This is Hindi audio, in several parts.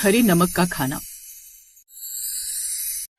हरे नमक का खाना।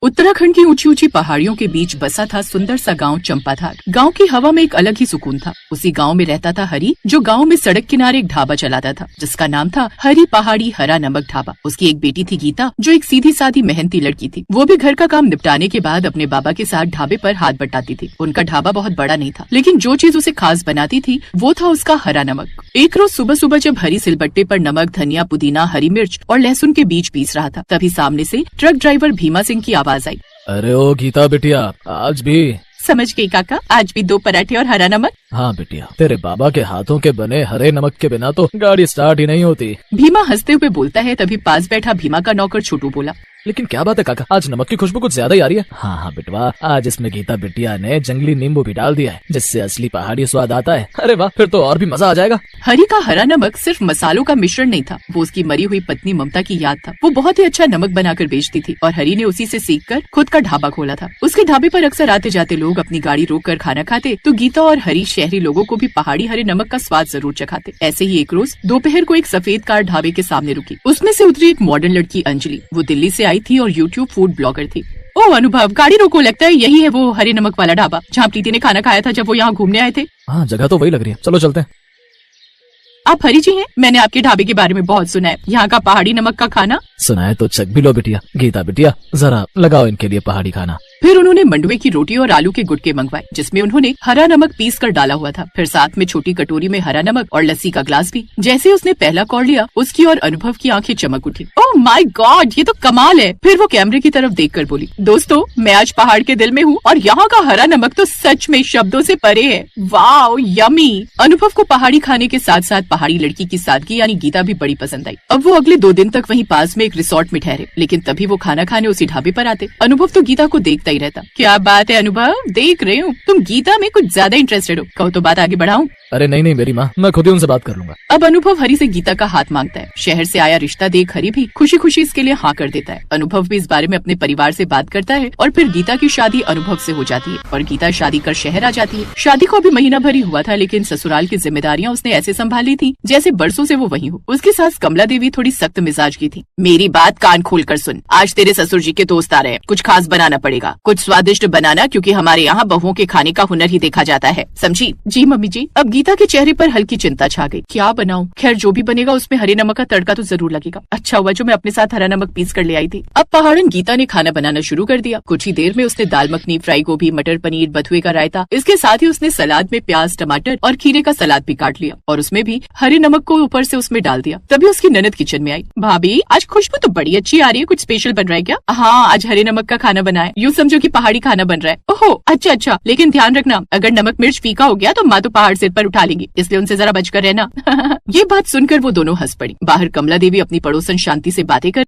उत्तराखंड की ऊंची ऊंची पहाड़ियों के बीच बसा था सुंदर सा गांव चंपाधार। गांव की हवा में एक अलग ही सुकून था। उसी गांव में रहता था हरी, जो गांव में सड़क किनारे एक ढाबा चलाता था, जिसका नाम था हरी पहाड़ी हरा नमक ढाबा। उसकी एक बेटी थी गीता, जो एक सीधी सादी मेहनती लड़की थी। वो भी घर का काम निपटाने के बाद अपने बाबा के साथ ढाबे पर हाथ बटाती थी। उनका ढाबा बहुत बड़ा नहीं था, लेकिन जो चीज उसे खास बनाती थी वो था उसका हरा नमक। एक रोज सुबह सुबह जब हरी सिलबट्टे पर नमक, धनिया, पुदीना, हरी मिर्च और लहसुन के बीज पीस रहा था, तभी सामने से ट्रक ड्राइवर भीमा सिंह की आवाज आई। अरे ओ गीता बिटिया, आज भी? समझ गई काका, आज भी 2 पराठे और हरा नमक। हाँ बिटिया, तेरे बाबा के हाथों के बने हरे नमक के बिना तो गाड़ी स्टार्ट ही नहीं होती। भीमा हंसते हुए बोलता है। तभी पास बैठा भीमा का नौकर छोटू बोला, लेकिन क्या बात है काका, आज नमक की खुशबू कुछ ज्यादा ही आ रही है। हाँ हाँ बिटवा, आज इसमें गीता बिटिया ने जंगली नींबू भी डाल दिया है, जिससे असली पहाड़ी स्वाद आता है। अरे वाह, फिर तो और भी मजा आ जाएगा। हरी का हरा नमक सिर्फ मसालों का मिश्रण नहीं था, वो उसकी मरी हुई पत्नी ममता की याद था। वो बहुत ही अच्छा नमक बनाकर बेचती थी और हरी ने उसी से सीखकर खुद का ढाबा खोला था। उसके ढाबे पर अक्सर आते जाते लोग अपनी गाड़ी रोककर खाना खाते, तो गीता और हरी शहरी लोगों को भी पहाड़ी हरे नमक का स्वाद जरूर चखाते। ऐसे ही एक रोज दोपहर को एक सफेद कार ढाबे के सामने रुकी। उसमें से उतरी एक मॉडर्न लड़की अंजलि। वो दिल्ली से आई थी और यूट्यूब फूड ब्लॉगर थी। ओ अनुभव, गाड़ी रोको, लगता है यही है वो हरे नमक वाला ढाबा जहाँ प्रीति ने खाना खाया था जब वो यहाँ घूमने आए थे। हाँ, जगह तो वही लग रही है, चलो चलते हैं। आप हरी जी हैं? मैंने आपके ढाबे के बारे में बहुत सुना है। यहाँ का पहाड़ी नमक का खाना। सुना है तो चख भी लो बिटिया। गीता बिटिया, जरा लगाओ इनके लिए पहाड़ी खाना। फिर उन्होंने मंडुए की रोटी और आलू के गुटके मंगवाए, जिसमें उन्होंने हरा नमक पीस कर डाला हुआ था। फिर साथ में छोटी कटोरी में हरा नमक और लस्सी का ग्लास भी। जैसे उसने पहला कौर लिया, उसकी और अनुभव की आंखें चमक उठी। ओह माय गॉड, ये तो कमाल है। फिर वो कैमरे की तरफ देखकर बोली, दोस्तों, मैं आज पहाड़ के दिल में हूँ और यहाँ का हरा नमक तो सच में शब्दों से परे है। Wow, yummy. अनुभव को पहाड़ी खाने के साथ साथ पहाड़ी लड़की की सादगी यानी गीता भी बड़ी पसंद आई। अब वो अगले 2 दिन तक वहीं पास में एक रिसोर्ट में ठहरे, लेकिन तभी वो खाना खाने उसी ढाबे पर आते। अनुभव तो गीता को देखता ही रहता। क्या बात है अनुभव, देख रहे हूँ तुम गीता में कुछ ज्यादा इंटरेस्टेड हो। कहो तो बात आगे बढ़ाऊं? अरे नहीं मेरी माँ, मैं खुद ही उनसे बात कर लूंगा। अब अनुभव हरी से गीता का हाथ मांगता है। शहर से आया रिश्ता देख हरी भी खुशी खुशी इसके लिए हाँ कर देता है। अनुभव भी इस बारे में अपने परिवार से बात करता है और फिर गीता की शादी अनुभव से हो जाती है और गीता शादी कर शहर आ जाती है। शादी को अभी महीना भर ही हुआ था, लेकिन ससुराल की जिम्मेदारियां उसने ऐसे संभाली थी जैसे बरसों से वो वही हो। उसकी सास कमला देवी थोड़ी सख्त मिजाज की थी। मेरी बात कान खोल कर सुन, आज तेरे ससुर जी के दोस्त आ रहे हैं। कुछ खास बनाना पड़ेगा, कुछ स्वादिष्ट बनाना, क्योंकि हमारे यहाँ बहुओं के खाने का हुनर ही देखा जाता है, समझी? जी मम्मी जी। अब गीता के चेहरे पर हल्की चिंता छा गई। क्या बनाऊं? खैर जो भी बनेगा उसमें हरे नमक का तड़का तो जरूर लगेगा। अच्छा हुआ जो मैं अपने साथ हरा नमक पीस कर ले आई थी। अब पहाड़न गीता ने खाना बनाना शुरू कर दिया। कुछ ही देर में उसने दाल मखनी, फ्राई गोभी, मटर पनीर, बथुए का रायता, इसके साथ ही उसने सलाद में प्याज, टमाटर और खीरे का सलाद भी काट लिया और उसमें भी हरे नमक को ऊपर से उसमें डाल दिया। तभी उसकी ननद किचन में आई। भाभी, आज खुशबू तो बड़ी अच्छी आ रही है, कुछ स्पेशल बन रहा है क्या? हाँ, आज हरे नमक का खाना बना है। यूँ समझो कि पहाड़ी खाना बन रहा है। ओहो, अच्छा, लेकिन ध्यान रखना, अगर नमक मिर्च फीका हो गया तो माँ तो पहाड़ सिर पर उठा लेंगी, इसलिए उनसे जरा बचकर रहना। ये बात सुनकर वो दोनों हंस पड़ी। बाहर कमला देवी अपनी पड़ोसन शांति से बातें कर।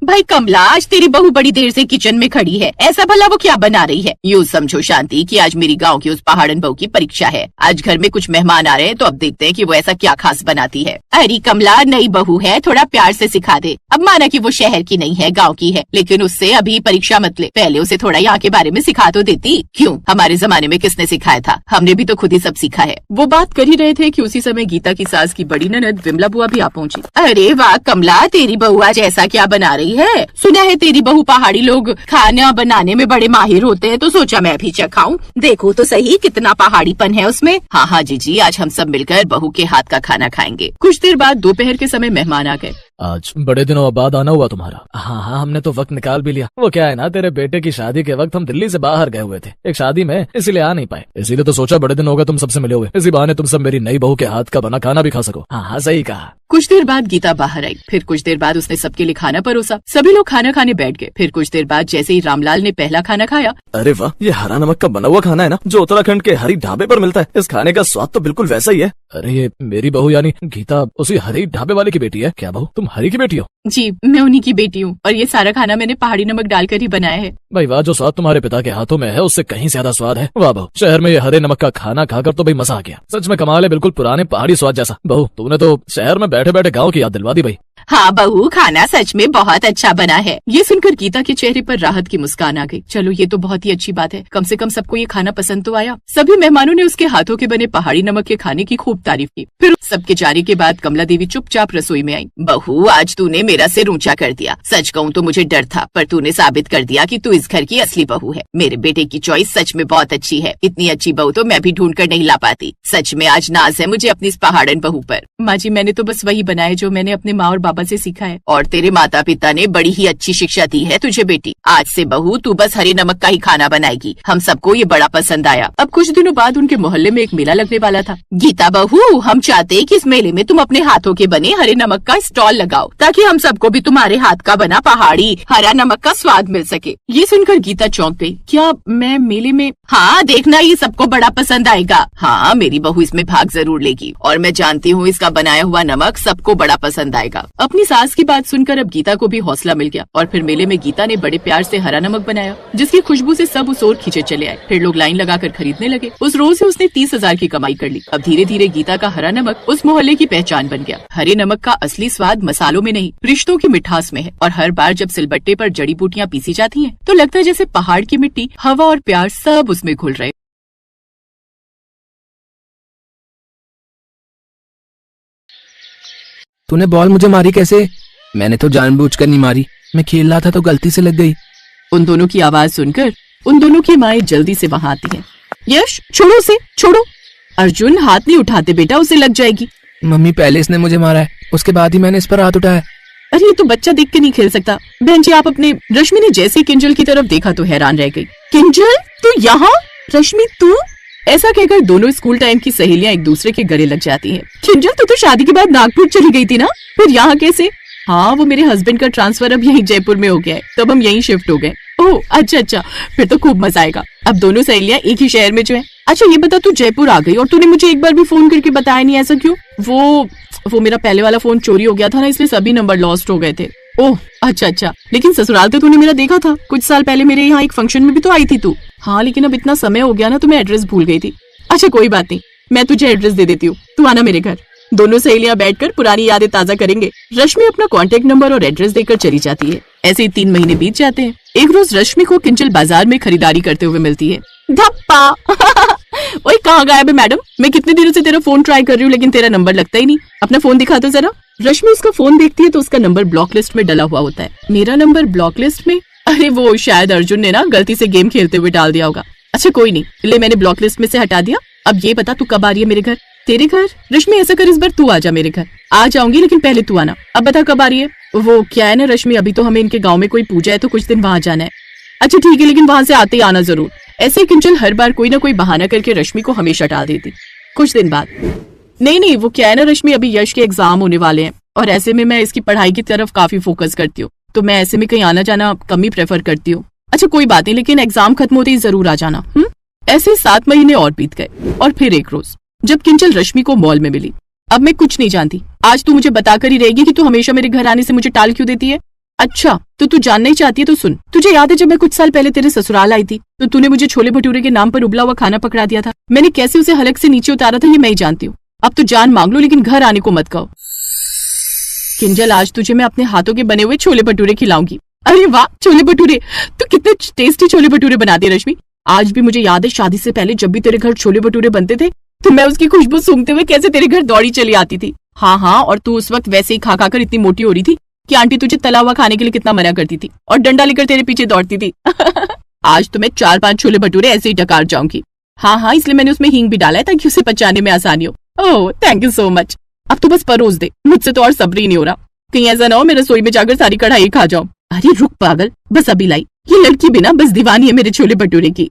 भाई कमला, आज तेरी बहू बड़ी देर से किचन में खड़ी है, ऐसा भला वो क्या बना रही है? यूँ समझो शांति कि आज मेरी गांव की उस पहाड़न बहू की परीक्षा है। आज घर में कुछ मेहमान आ रहे हैं, तो अब देखते हैं कि वो ऐसा क्या खास बनाती है। अरे कमला, नई बहू है, थोड़ा प्यार से सिखा दे। अब माना कि वो शहर की नहीं है, गाँव की है, लेकिन उससे अभी परीक्षा मत ले। पहले उसे थोड़ा यहाँ के बारे में सिखा तो देती। क्यों, हमारे जमाने में किसने सिखाया था? हमने भी तो खुद ही सब सीखा है। वो बात कर ही रहे थे कि उसी समय गीता की सास की बड़ी ननद विमला बुआ भी आ पहुंची। अरे वाह कमला, तेरी बहू आज ऐसा क्या बना रही है? सुना है तेरी बहू पहाड़ी लोग खाना बनाने में बड़े माहिर होते हैं, तो सोचा मैं भी चखाऊं। देखो तो सही कितना पहाड़ीपन है उसमें। हाँ जीजी, आज हम सब मिलकर बहू के हाथ का खाना खाएंगे। कुछ देर बाद दोपहर के समय मेहमान आ गए। आज बड़े दिनों बाद आना हुआ तुम्हारा। हाँ, हमने तो वक्त निकाल भी लिया। वो क्या है ना, तेरे बेटे की शादी के वक्त हम दिल्ली से बाहर गए हुए थे एक शादी में, इसीलिए आ नहीं पाए। इसीलिए तो सोचा बड़े दिन हो गए तुम सबसे मिले हुए, इसी बहाने तुम सब मेरी नई बहू के हाथ का बना खाना भी खा सको। हाँ, सही कहा। कुछ देर बाद गीता बाहर आई। फिर कुछ देर बाद उसने सबके लिए खाना परोसा। सभी लोग खाना खाने बैठ गए। फिर कुछ देर बाद जैसे ही रामलाल ने पहला खाना खाया। अरे वाह, ये हरा नमक का बना हुआ खाना है ना, जो उत्तराखंड के हरी ढाबे पर मिलता है। इस खाने का स्वाद तो बिल्कुल वैसा ही है। अरे ये मेरी बहू यानी गीता उसी हरी ढाबे वाले की बेटी है क्या? बहू, तुम हरी की बेटी हो? जी, मैं उन्हीं की बेटी हूँ और ये सारा खाना मैंने पहाड़ी नमक डालकर ही बनाया है। भाई वाह, जो स्वाद तुम्हारे पिता के हाथों में है उससे कहीं ज्यादा स्वाद है। वाह बहू, शहर में ये हरे नमक का खाना खाकर तो भाई मजा आ गया। सच में कमाल है, बिल्कुल पुराने पहाड़ी स्वाद जैसा। बहू, तूने तो शहर में बैठे बैठे गाँव की याद दिलवा दी भाई। हाँ बहू, खाना सच में बहुत अच्छा बना है। ये सुनकर गीता के चेहरे पर राहत की मुस्कान आ गई। चलो ये तो बहुत ही अच्छी बात है, कम से कम सबको ये खाना पसंद तो आया। सभी मेहमानों ने उसके हाथों के बने पहाड़ी नमक के खाने की खूब तारीफ की। फिर सबके जाने के बाद कमला देवी चुपचाप रसोई में आई। बहू, आज तूने मेरा सिर ऊंचा कर दिया। सच कहूँ तो मुझे डर था, पर तूने साबित कर दिया कि तू इस घर की असली बहू है। मेरे बेटे की चॉइस सच में बहुत अच्छी है। इतनी अच्छी बहू तो मैं भी ढूंढ कर नहीं ला पाती। सच में आज नाज है मुझे अपनी इस पहाड़न बहू पर। माँ जी, मैंने तो बस वही बनाया जो मैंने अपने माँ और बाबा से सीखा है। और तेरे माता पिता ने बड़ी ही अच्छी शिक्षा दी है तुझे बेटी। आज से बहू तू बस हरे नमक का ही खाना बनाएगी। हम सबको ये बड़ा पसंद आया। अब कुछ दिनों बाद उनके मोहल्ले में एक मेला लगने वाला था। गीता बहू, हम चाहते हैं कि इस मेले में तुम अपने हाथों के बने हरे नमक का स्टॉल लगाओ, ताकि हम सबको भी तुम्हारे हाथ का बना पहाड़ी हरा नमक का स्वाद मिल सके। ये सुनकर गीता चौंक गई। क्या मैं मेले में? हाँ, देखना ये सबको बड़ा पसंद आएगा। हाँ, मेरी बहू इसमें भाग जरूर लेगी और मैं जानती हूँ इसका बनाया हुआ नमक सबको बड़ा पसंद आएगा। अपनी सास की बात सुनकर अब गीता को भी हौसला मिल गया और फिर मेले में गीता ने बड़े प्यार से हरा नमक बनाया, जिसकी खुशबू से सब उस ओर खींचे चले आए। फिर लोग लाइन लगाकर खरीदने लगे। उस रोज से उसने 30,000 की कमाई कर ली। अब धीरे धीरे गीता का हरा नमक उस मोहल्ले की पहचान बन गया। हरे नमक का असली स्वाद मसालों में नहीं, रिश्तों की मिठास में है। और हर बार जब सिलबट्टे पर जड़ी बूटियाँ पीसी जाती हैं, तो लगता है जैसे पहाड़ की मिट्टी, हवा और प्यार सब उसमें घुल रहे। तूने बॉल मुझे मारी कैसे? मैंने तो जानबूझकर नहीं मारी, मैं खेल रहा था तो गलती से लग गई। उन दोनों की आवाज सुनकर उन दोनों की माएं जल्दी से वहां आती हैं। यश, छोड़ो उसे, छोड़ो। अर्जुन, हाथ नहीं उठाते बेटा, उसे लग जाएगी। मम्मी, पहले इसने मुझे मारा है, उसके बाद ही मैंने इस पर हाथ उठाया। अरे ये तो बच्चा देख के नहीं खेल सकता। बहन जी, आप अपने। रश्मि ने जैसे ही किंजल की तरफ देखा तो हैरान रह गई। किंजल, तू यहाँ? रश्मि, तू? ऐसा कहकर दोनों स्कूल टाइम की सहेलियां एक दूसरे के गले लग जाती हैं। किंजल, तू तो शादी के बाद नागपुर चली गई थी ना, फिर यहाँ कैसे? हाँ, वो मेरे हस्बैंड का ट्रांसफर अब यहीं जयपुर में हो गया है, तब हम यहीं शिफ्ट हो गए। ओह अच्छा अच्छा, फिर तो खूब मजा आएगा। अब दोनों सहेलियां एक ही शहर में जो है। अच्छा ये बता, तू जयपुर आ गई और तूने मुझे एक बार भी फोन करके बताया नहीं, ऐसा क्यों? वो मेरा पहले वाला फोन चोरी हो गया था ना, इसलिए सभी नंबर लॉस्ट हो गए थे। ओह अच्छा अच्छा, लेकिन ससुराल तो तूने मेरा देखा था। कुछ साल पहले मेरे यहाँ एक फंक्शन में भी तो आई थी तू। हाँ, लेकिन अब इतना समय हो गया ना तो मैं एड्रेस भूल गई थी। अच्छा कोई बात नहीं, मैं तुझे एड्रेस दे देती हूँ, तू आना मेरे घर। दोनों सहेलियां बैठकर पुरानी यादें ताजा करेंगे। रश्मि अपना कांटेक्ट नंबर और एड्रेस देकर चली जाती है। ऐसे ही 3 महीने बीत जाते हैं। एक रोज रश्मि को किंजल बाजार में खरीदारी करते हुए मिलती है। धप्पा ओए, कहाँ गायब है मैडम? मैं कितने दिनों से तेरा फोन ट्राई कर रही हूँ, लेकिन तेरा नंबर लगता ही नहीं। अपना फोन दिखा दो जरा। रश्मि उसका फोन देखती है तो उसका नंबर ब्लॉक लिस्ट में डला हुआ होता है। मेरा नंबर ब्लॉक लिस्ट में? अरे वो शायद अर्जुन ने ना गलती से गेम खेलते हुए डाल दिया होगा। अच्छा कोई नहीं, ले मैंने ब्लॉक लिस्ट में से हटा दिया। अब ये बता, तू कब आ रही है मेरे घर? तेरे घर? रश्मि ऐसा कर, इस बार तू आ जा मेरे घर। आ जाऊंगी, लेकिन पहले तू आना। अब बता कब आ रही है? वो क्या है ना रश्मि, अभी तो हमें इनके गांव में कोई पूजा है तो कुछ दिन वहां जाना है। अच्छा ठीक है, लेकिन वहां से आते ही आना जरूर। ऐसे किंजल हर बार कोई ना कोई बहाना करके रश्मि को हमेशा टाल देती। कुछ दिन बाद, नहीं वो क्या है ना रश्मि, अभी यश के एग्जाम होने वाले हैं और ऐसे में मैं इसकी पढ़ाई की तरफ काफी फोकस करती हूँ, तो मैं ऐसे में कहीं आना जाना कम ही प्रेफर करती हूँ। अच्छा कोई बात नहीं, लेकिन एग्जाम खत्म होते ही जरूर आ जाना। ऐसे 7 महीने और बीत गए और फिर एक रोज जब किंजल रश्मि को मॉल में मिली। अब मैं कुछ नहीं जानती, आज तू मुझे बताकर ही रहेगी कि तू हमेशा मेरे घर आने से मुझे टाल क्यों देती है। अच्छा तो तू जानना ही चाहती है तो सुन। तुझे याद है जब मैं कुछ साल पहले तेरे ससुराल आई थी तो तूने मुझे छोले भटूरे के नाम पर उबला हुआ खाना पकड़ा दिया था। मैंने कैसे उसे हलक से नीचे उतारा था ये मैं ही जानती हूँ। अब तो जान मांग लो, लेकिन घर आने को मत कहो। किंजल, आज तुझे मैं अपने हाथों के बने हुए छोले भटूरे खिलाऊंगी। अरे वाह, छोले भटूरे! तू कितने टेस्टी छोले भटूरे बनाती है रश्मि। आज भी मुझे याद है शादी से पहले जब भी तेरे घर छोले भटूरे बनते थे तो मैं उसकी खुशबू सूंघते हुए कैसे तेरे घर दौड़ी चली आती थी। हाँ, और तू उस वक्त वैसे ही खा कर इतनी मोटी हो रही थी कि आंटी तुझे तला हुआ खाने के लिए कितना मना करती थी और डंडा लेकर तेरे पीछे दौड़ती थी। आज तो मैं 4-5 छोले भटूरे ऐसे ही डकार जाऊंगी। हाँ, इसलिए मैंने उसमें हींग भी डाला है ताकि उसे पचाने में आसानी हो। Oh thank you so much. अब तो बस परोस दे, मुझसे तो और सब्र ही नहीं हो रहा। कहीं ऐसा ना हो मैं रसोई में जाकर सारी कढ़ाई खा जाऊं। अरे रुक पागल, बस अभी लाई। ये लड़की बिना बस दीवानी है मेरे छोले भटूरे की।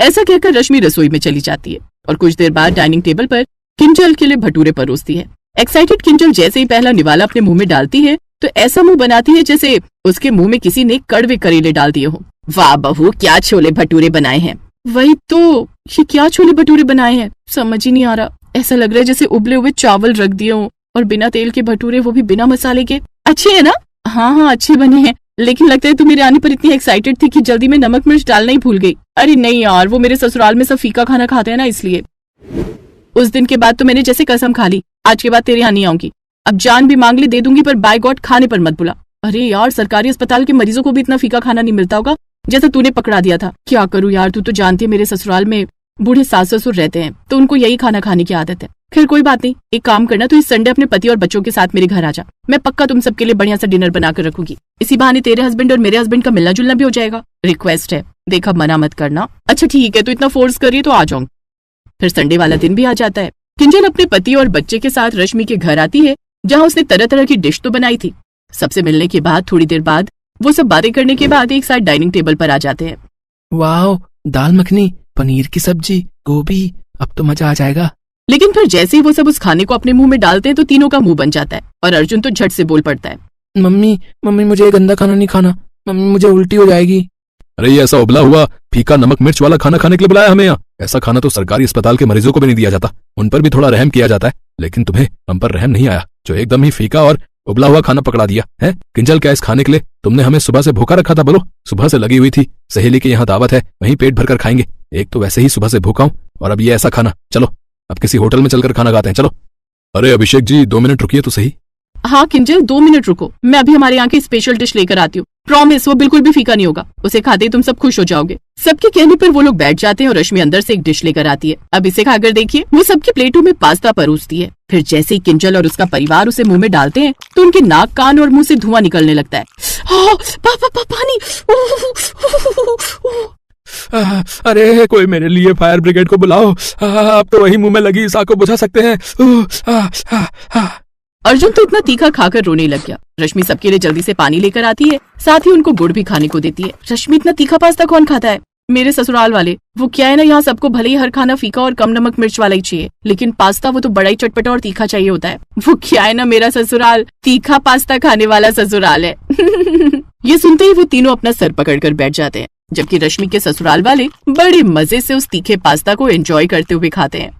ऐसा कहकर रश्मि रसोई में चली जाती है और कुछ देर बाद डाइनिंग टेबल पर किंजल के लिए भटूरे परोसती है। एक्साइटेड किंजल जैसे ही पहला निवाला अपने मुंह में डालती है तो ऐसा मुंह बनाती है जैसे उसके मुंह में किसी ने कड़वे करेले डाल दिए हो। वाह बहू, क्या छोले भटूरे बनाए हैं। वही तो, ये क्या छोले भटूरे बनाए हैं समझ ही नहीं आ रहा। ऐसा लग रहा है जैसे उबले हुए चावल रख दिए हो और बिना तेल के भटूरे, वो भी बिना मसाले के। अच्छे है ना? हाँ अच्छे बने हैं, लेकिन लगता है तू मेरे आने पर इतनी एक्साइटेड थी कि जल्दी में नमक मिर्च डालना ही भूल गई। अरे नहीं यार, वो मेरे ससुराल में सब फीका खाना खाते हैं ना, इसलिए। उस दिन के बाद तो मैंने जैसे कसम खा ली, आज के बाद तेरे यहाँ नहीं आऊंगी। अब जान भी मांग ले दे दूंगी, पर बाय गॉड खाने पर मत बुला। अरे यार, सरकारी अस्पताल के मरीजों को भी इतना फीका खाना नहीं मिलता होगा जैसा तूने पकड़ा दिया था। क्या करूँ यार, तू तो जानती है मेरे ससुराल में बूढ़े सास ससुर रहते हैं, तो उनको यही खाना खाने की आदत है। खैर कोई बात नहीं, एक काम करना, तू इस संडे अपने पति और बच्चों के साथ मेरे घर आ जा। मैं पक्का तुम सबके लिए बढ़िया सा डिनर बनाकर रखूंगी। इसी बहाने तेरे हस्बैंड और मेरे हस्बैंड का मिलना जुलना भी हो जाएगा। रिक्वेस्ट है, देखा मना मत करना। अच्छा ठीक है, तो इतना फोर्स करिए तो आ जाऊंगी। फिर संडे वाला दिन भी आ जाता है। किंजल अपने पति और बच्चे के साथ रश्मि के घर आती है, जहाँ उसने तरह तरह की डिश तो बनाई थी। सबसे मिलने के बाद थोड़ी देर बाद वो सब बातें करने के बाद एक साथ डाइनिंग टेबल पर आ जाते हैं। वाह, दाल मखनी, पनीर की सब्जी, गोभी, अब तो मजा आ जाएगा। लेकिन फिर जैसे ही वो सब उस खाने को अपने मुंह में डालते हैं तो तीनों का मुंह बन जाता है और अर्जुन तो झट से बोल पड़ता है, मम्मी मम्मी मुझे ये गंदा खाना नहीं खाना, मम्मी मुझे उल्टी हो जाएगी। अरे ये ऐसा उबला हुआ फीका नमक मिर्च वाला खाना खाने के लिए बुलाया हमें यहाँ? ऐसा खाना तो सरकारी अस्पताल के मरीजों को भी नहीं दिया जाता, उन पर भी थोड़ा रहम किया जाता है, लेकिन तुम्हें हम पर रहम नहीं आया, जो एकदम ही फीका और उबला हुआ खाना पकड़ा दिया है। किंजल, क्या इस खाने के लिए तुमने हमें सुबह से भूखा रखा था? बोलो, सुबह से लगी हुई थी, सहेली के यहाँ दावत है, वहीं पेट भरकर खाएंगे। एक तो वैसे ही सुबह से भूखा हूं और अब ये ऐसा खाना। चलो अब किसी होटल में चलकर खाना खाते हैं, चलो। अरे अभिषेक जी 2 मिनट रुकिए तो सही। हाँ किंजल 2 मिनट रुको, मैं अभी हमारे यहाँ की स्पेशल डिश लेकर आती हूँ। प्रॉमिस वो बिल्कुल भी फीका नहीं होगा, उसे खाते ही तुम सब खुश हो जाओगे। सबके कहने पर वो लोग बैठ जाते हैं और रश्मि अंदर से एक डिश लेकर आती है। अब इसे खाकर देखिए। वो सबकी प्लेटों में पास्ता परोसती है। फिर जैसे ही किंजल और उसका परिवार उसे मुंह में डालते हैं तो उनके नाक कान और मुंह से धुआं निकलने लगता है। पानी। अरे कोई मेरे लिए फायर ब्रिगेड को बुलाओ, अब तो वही मुंह में लगी इस आग को बुझा सकते हैं। अर्जुन तो इतना तीखा खाकर रोने लग गया। रश्मि सबके लिए जल्दी से पानी लेकर आती है, साथ ही उनको गुड़ भी खाने को देती है। रश्मि इतना तीखा पास्ता कौन खाता है? मेरे ससुराल वाले। वो क्या है ना, यहाँ सबको भले ही हर खाना फीका और कम नमक मिर्च वाला ही चाहिए, लेकिन पास्ता वो तो बड़ा ही चटपटा और तीखा चाहिए होता है। वो क्या है ना, मेरा ससुराल तीखा पास्ता खाने वाला ससुराल है। ये सुनते ही वो तीनों अपना सर पकड़कर बैठ जाते हैं, जबकि रश्मि के ससुराल वाले बड़े मजे से उस तीखे पास्ता को एंजॉय करते हुए खाते हैं।